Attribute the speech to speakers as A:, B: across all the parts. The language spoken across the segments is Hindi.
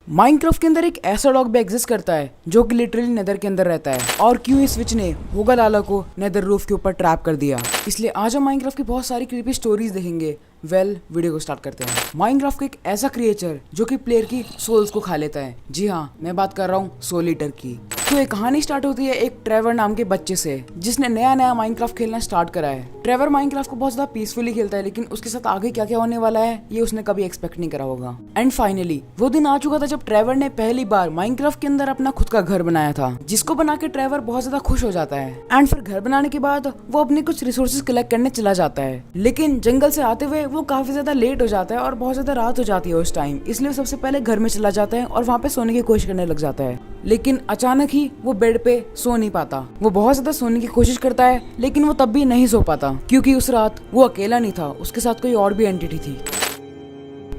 A: माइनक्राफ्ट के अंदर एक ऐसा डॉग भी एग्जिस्ट करता है जो कि लिटरली नेदर के अंदर रहता है। और क्यों इस विच ने होगा लाला को नेदर रूफ के ऊपर ट्रैप कर दिया, इसलिए आज हम माइनक्राफ्ट की बहुत सारी क्रीपी स्टोरीज देखेंगे। वीडियो को स्टार्ट करते हैं। माइनक्राफ्ट एक ऐसा क्रिएचर जो कि प्लेयर की सोल्स को खा लेता है। जी हाँ, मैं बात कर रहा हूँ सोल ईटर की। तो ये कहानी स्टार्ट होती है एक ट्रेवर नाम के बच्चे से जिसने नया माइनक्राफ्ट खेलना स्टार्ट करा है। ट्रेवर माइनक्राफ्ट को बहुत ज्यादा पीसफुली खेलता है, लेकिन उसके साथ आगे क्या क्या होने वाला है ये उसने कभी एक्सपेक्ट नहीं करा होगा। एंड फाइनली वो दिन आ चुका था जब ट्रेवर ने पहली बार माइनक्राफ्ट के अंदर अपना खुद का घर बनाया था, जिसको बना के ट्रेवर बहुत ज्यादा खुश हो जाता है। एंड फिर घर बनाने के बाद वो अपने कुछ रिसोर्सेज कलेक्ट करने चला जाता है, लेकिन जंगल से आते हुए वो काफी ज्यादा लेट हो जाता है और बहुत ज्यादा रात हो जाती है उस टाइम। इसलिए वो सबसे पहले घर में चला जाता है और वहाँ पे सोने की कोशिश करने लग जाता है, लेकिन अचानक ही वो बेड पे सो नहीं पाता। वो बहुत ज्यादा सोने की कोशिश करता है, लेकिन वो तब भी नहीं सो पाता क्योंकि उस रात वो अकेला नहीं था, उसके साथ कोई और भी एंटिटी थी।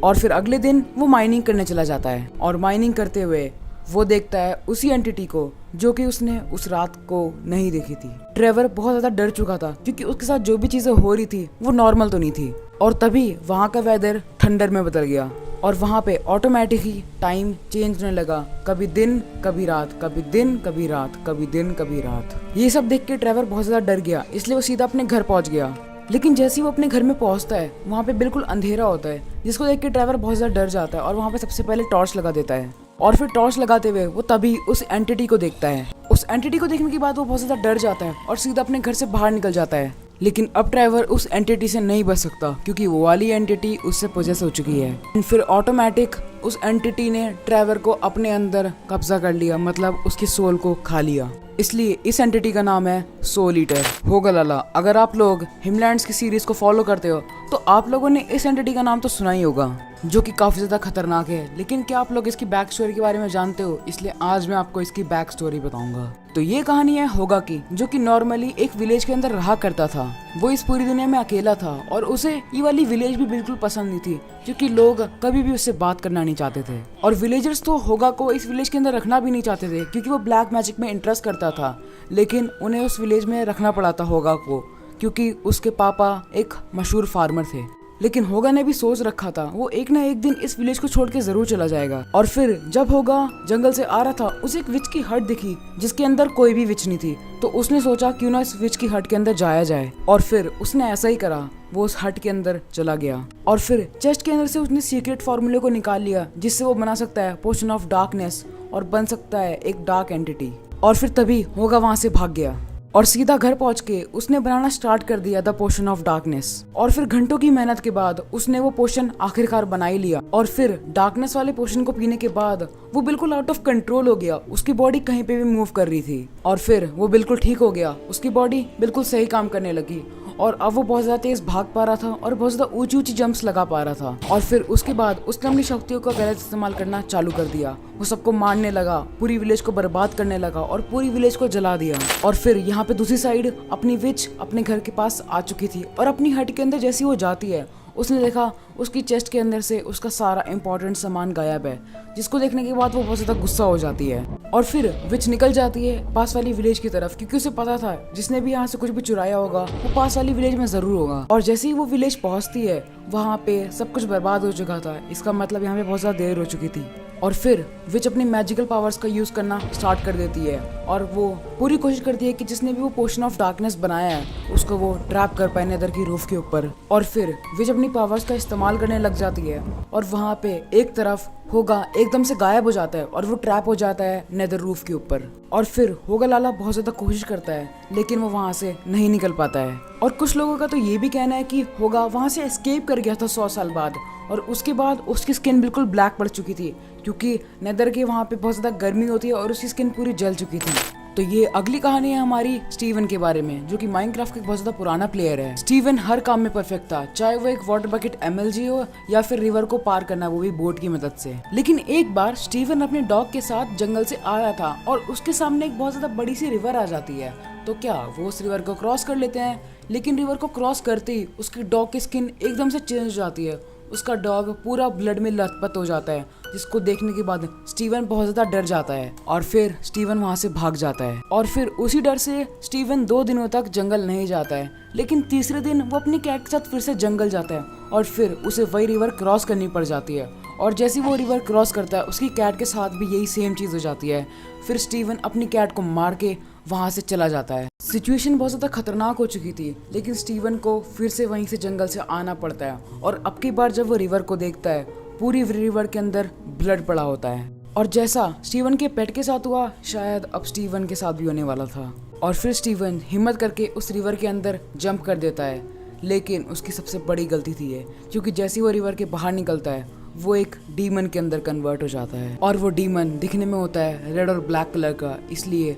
A: और फिर अगले दिन वो माइनिंग करने चला जाता है और माइनिंग करते हुए वो देखता है उसी एंटिटी को जो कि उसने उस रात को नहीं देखी थी। ट्रेवर बहुत ज्यादा डर चुका था क्योंकि उसके साथ जो भी चीजें हो रही थी वो नॉर्मल तो नहीं थी। और तभी वहाँ का वेदर ठंडर में बदल गया और वहाँ पे ऑटोमेटिक ही टाइम चेंज होने लगा। कभी दिन कभी रात, कभी दिन कभी रात, कभी दिन कभी रात। ये सब देख के ट्रेवर बहुत ज्यादा डर गया, इसलिए वो सीधा अपने घर पहुंच गया। लेकिन जैसे ही वो अपने घर में पहुंचता है वहाँ पे बिल्कुल अंधेरा होता है, जिसको देख के ट्रेवर बहुत ज्यादा डर जाता है और वहाँ पे सबसे पहले टॉर्च लगा देता है। और फिर टॉर्च लगाते हुए वो तभी उस एंटिटी को देखता है। उस एंटिटी को देखने के बाद वो बहुत ज्यादा डर जाता है और सीधा अपने घर से बाहर निकल जाता है। लेकिन अब ट्रेवर उस एंटिटी से नहीं बच सकता क्योंकि वो वाली एंटिटी उससे पोजेस हो चुकी है। फिर ऑटोमेटिक उस एंटिटी ने ट्रेवर को अपने अंदर कब्जा कर लिया, मतलब उसकी सोल को खा लिया। इसलिए इस एंटिटी का नाम है सोल ईटर, होगा लाला। अगर आप लोग हिमलैंड्स की सीरीज को फॉलो करते हो तो आप लोगों ने इस एंटिटी का नाम तो सुना ही होगा, जो कि काफी ज्यादा खतरनाक है। लेकिन क्या आप लोग इसकी बैक स्टोरी के बारे में जानते हो? इसलिए आज मैं आपको इसकी बैक स्टोरी बताऊंगा। तो ये कहानी है होगा की, जो कि नॉर्मली एक विलेज के अंदर रहा करता था। वो इस पूरी दुनिया में अकेला था और उसे ये वाली विलेज भी बिल्कुल पसंद नहीं थी क्योंकि लोग कभी भी उससे बात करना नहीं चाहते थे। और विलेजर्स तो होगा को इस विलेज के अंदर रखना भी नहीं चाहते थे क्योंकि वो ब्लैक मैजिक में इंटरेस्ट करता था। लेकिन उन्हें उस विलेज में रखना पड़ा था होगा को, क्योंकि उसके पापा एक मशहूर फार्मर थे। लेकिन होगा ने भी सोच रखा था वो एक ना एक दिन इस विलेज को छोड़ के जरूर चला जाएगा। और फिर जब होगा जंगल से आ रहा था उसे एक विच की हट दिखी जिसके अंदर कोई भी विच नहीं थी। तो उसने सोचा क्यों ना इस विच की हट के अंदर जाया जाए, और फिर उसने ऐसा ही करा। वो उस हट के अंदर चला गया और फिर चेस्ट के अंदर से उसने सीक्रेट फॉर्मूले को निकाल लिया जिससे वो बना सकता है पोशन ऑफ डार्कनेस और बन सकता है एक डार्क एंटिटी। और फिर तभी होगा वहां से भाग गया और सीधा घर पहुंच के उसने बनाना स्टार्ट कर दिया द पोशन ऑफ डार्कनेस। और फिर घंटों की मेहनत के बाद उसने वो पोशन आखिरकार बना ही लिया। और फिर डार्कनेस वाले पोशन को पीने के बाद वो बिल्कुल आउट ऑफ कंट्रोल हो गया, उसकी बॉडी कहीं पे भी मूव कर रही थी। और फिर वो बिल्कुल ठीक हो गया, उसकी बॉडी बिल्कुल सही काम करने लगी और अब वो बहुत ज्यादा तेज भाग पा रहा था और बहुत ज्यादा ऊंची ऊंची जंप्स लगा पा रहा था। और फिर उसके बाद उसने अपनी शक्तियों का गलत इस्तेमाल करना चालू कर दिया। वो सबको मारने लगा, पूरी विलेज को बर्बाद करने लगा और पूरी विलेज को जला दिया। और फिर यहाँ पे दूसरी साइड अपनी विच अपने घर के पास आ चुकी थी और अपनी हट के अंदर जैसी वो जाती है उसने देखा उसकी चेस्ट के अंदर से उसका सारा इंपॉर्टेंट सामान गायब है, जिसको देखने के बाद वो बहुत ज्यादा गुस्सा हो जाती है। और फिर विच निकल जाती है पास वाली विलेज की तरफ क्योंकि उसे पता था जिसने भी यहाँ से कुछ भी चुराया होगा वो पास वाली विलेज में जरूर होगा। और जैसे ही वो विलेज पहुंचती है वहाँ पे सब कुछ बर्बाद हो चुका था, इसका मतलब यहाँ पे बहुत ज्यादा देर हो चुकी थी। और फिर विच अपनी मैजिकल पावर्स का यूज करना स्टार्ट कर देती है और वो पूरी कोशिश करती है कि जिसने भी वो पोशन ऑफ डार्कनेस बनाया है उसको वो ट्रैप कर पाए नेदर की रूफ के ऊपर। और फिर विच अपनी पावर्स का इस्तेमाल करने लग जाती है और वहाँ पे एक तरफ होगा एकदम से गायब हो जाता है और वो ट्रैप हो जाता है नेदर रूफ के ऊपर। और फिर होगा लाला बहुत ज्यादा कोशिश करता है लेकिन वो वहाँ से नहीं निकल पाता है। और कुछ लोगों का तो ये भी कहना है कि होगा वहाँ से एस्केप कर गया था 100 साल बाद और उसके बाद उसकी स्किन बिल्कुल ब्लैक पड़ चुकी थी क्योंकि नेदर के वहाँ पे बहुत ज्यादा गर्मी होती है और उसकी स्किन पूरी जल चुकी थी। तो ये अगली कहानी है हमारी स्टीवन के बारे में, जो कि माइनक्राफ्ट का बहुत ज्यादा पुराना प्लेयर है। स्टीवन हर काम में परफेक्ट था, चाहे वो एक वाटर बकेट एमएलजी हो या फिर रिवर को पार करना, वो भी बोट की मदद से। लेकिन एक बार स्टीवन अपने डॉग के साथ जंगल से आ रहा था और उसके सामने एक बहुत ज्यादा बड़ी सी रिवर आ जाती है। तो क्या वो उस रिवर को क्रॉस कर लेते हैं, लेकिन रिवर को क्रॉस करते ही उसकी डॉग की स्किन एकदम से चेंज हो जाती है। उसका डॉग पूरा ब्लड में लथपथ हो जाता है, जिसको देखने के बाद स्टीवन बहुत ज्यादा डर जाता है और फिर स्टीवन वहां से भाग जाता है। और फिर उसी डर से स्टीवन 2 दिनों तक जंगल नहीं जाता है, लेकिन तीसरे दिन वो अपनी कैट के साथ फिर से जंगल जाता है और फिर उसे वही रिवर क्रॉस करनी पड़ जाती है और जैसे वो रिवर क्रॉस करता है उसकी कैट के साथ भी यही सेम चीज़ हो जाती है। फिर स्टीवन अपनी कैट को मार के वहाँ से चला जाता है। सिचुएशन बहुत ज़्यादा खतरनाक हो चुकी थी, लेकिन स्टीवन को फिर से वहीं से जंगल से आना पड़ता है और अब की बार जब वो रिवर को देखता है पूरी रिवर के अंदर ब्लड पड़ा होता है। और जैसा स्टीवन के पेट के साथ हुआ शायद अब स्टीवन के साथ भी होने वाला था। और फिर स्टीवन हिम्मत करके उस रिवर के अंदर जंप कर देता है, लेकिन उसकी सबसे बड़ी गलती थी ये, क्योंकि जैसे वो रिवर के बाहर निकलता है वो एक डीमन के अंदर कन्वर्ट हो जाता है। और वो डीमन दिखने में होता है रेड और ब्लैक कलर का, इसलिए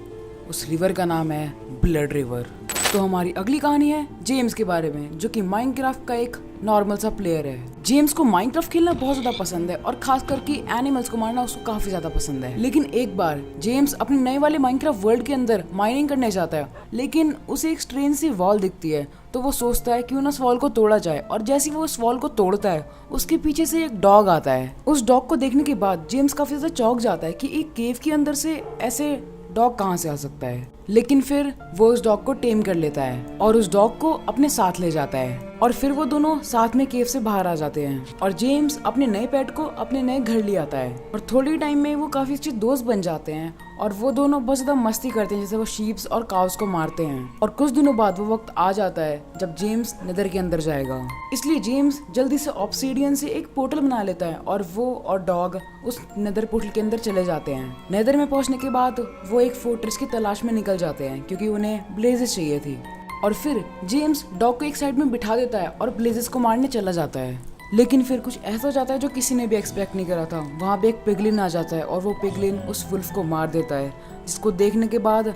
A: उस रिवर का नाम है ब्लड रिवर। तो हमारी अगली कहानी है जेम्स के बारे में, जो कि माइनक्राफ्ट का एक नॉर्मल सा प्लेयर है। जेम्स को माइनक्राफ्ट खेलना बहुत ज्यादा पसंद है और खास करके एनिमल्स को मारना उसको काफी ज्यादा पसंद है। लेकिन एक बार जेम्स अपने नए वाले माइनक्राफ्ट वर्ल्ड के अंदर माइनिंग करने जाता है, लेकिन उसे एक स्ट्रेंज सी वॉल दिखती है, तो वो सोचता है क्यों ना उस वॉल को तोड़ा जाए। और जैसे वो उस वॉल को तोड़ता है उसके पीछे से एक डॉग आता है। उस डॉग को देखने के बाद जेम्स काफी ज्यादा चौंक जाता है कि एक केव के अंदर से ऐसे डॉग कहाँ से आ सकता है। लेकिन फिर वो उस डॉग को टेम कर लेता है और उस डॉग को अपने साथ ले जाता है और फिर वो दोनों साथ में केव से बाहर आ जाते हैं और जेम्स अपने नए पेट को अपने नए घर ले आता है और थोड़ी टाइम में वो काफी अच्छे दोस्त बन जाते हैं और वो दोनों बहुत ज्यादा मस्ती करते हैं, जैसे वो शीप्स और काउस को मारते हैं। और कुछ दिनों बाद वो वक्त आ जाता है जब जेम्स नेदर के अंदर जाएगा, इसलिए जेम्स जल्दी से ऑब्सीडियन से एक पोर्टल बना लेता है और वो और डॉग उस नेदर पोर्टल के अंदर चले जाते हैं। नेदर में पहुंचने के बाद वो एक फोर्ट्रेस की तलाश में निकल जाते हैं क्योंकि उन्हें ब्लेजेस चाहिए थी। और फिर जेम्स डॉग को एक साइड में बिठा देता है और ब्लेजेस को मारने चला जाता है। लेकिन फिर कुछ ऐसा हो जाता है जो किसी ने भी एक्सपेक्ट नहीं करा था। वहाँ पे एक पिगलिन आ जाता है और वो पिगलिन उस वुल्फ को मार देता है, जिसको देखने के बाद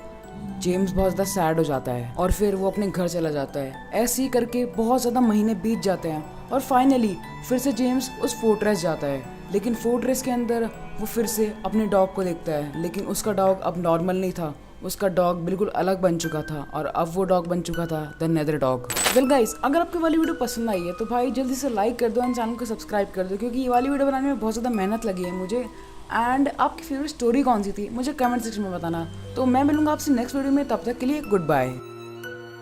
A: जेम्स बहुत ज़्यादा सैड हो जाता है और फिर वो अपने घर चला जाता है। ऐसे ही करके बहुत ज़्यादा महीने बीत जाते हैं और फाइनली फिर से जेम्स उस फोर्ट्रेस जाता है। लेकिन फोर्ट्रेस के अंदर वो फिर से अपने डॉग को देखता है, लेकिन उसका डॉग अब नॉर्मल नहीं था, उसका डॉग बिल्कुल अलग बन चुका था और अब वो डॉग बन चुका था the nether dog. Well guys, अगर आपको वाली वीडियो पसंद आई है तो भाई जल्दी से लाइक कर दो एंड चैनल को सब्सक्राइब कर दो, क्योंकि ये वाली वीडियो बनाने में बहुत ज़्यादा मेहनत लगी है मुझे। एंड आपकी फेवरेट स्टोरी कौन सी थी मुझे कमेंट सेक्शन में बताना। तो मैं मिलूंगा आपसे नेक्स्ट वीडियो में, तब तक के लिए गुड बाय।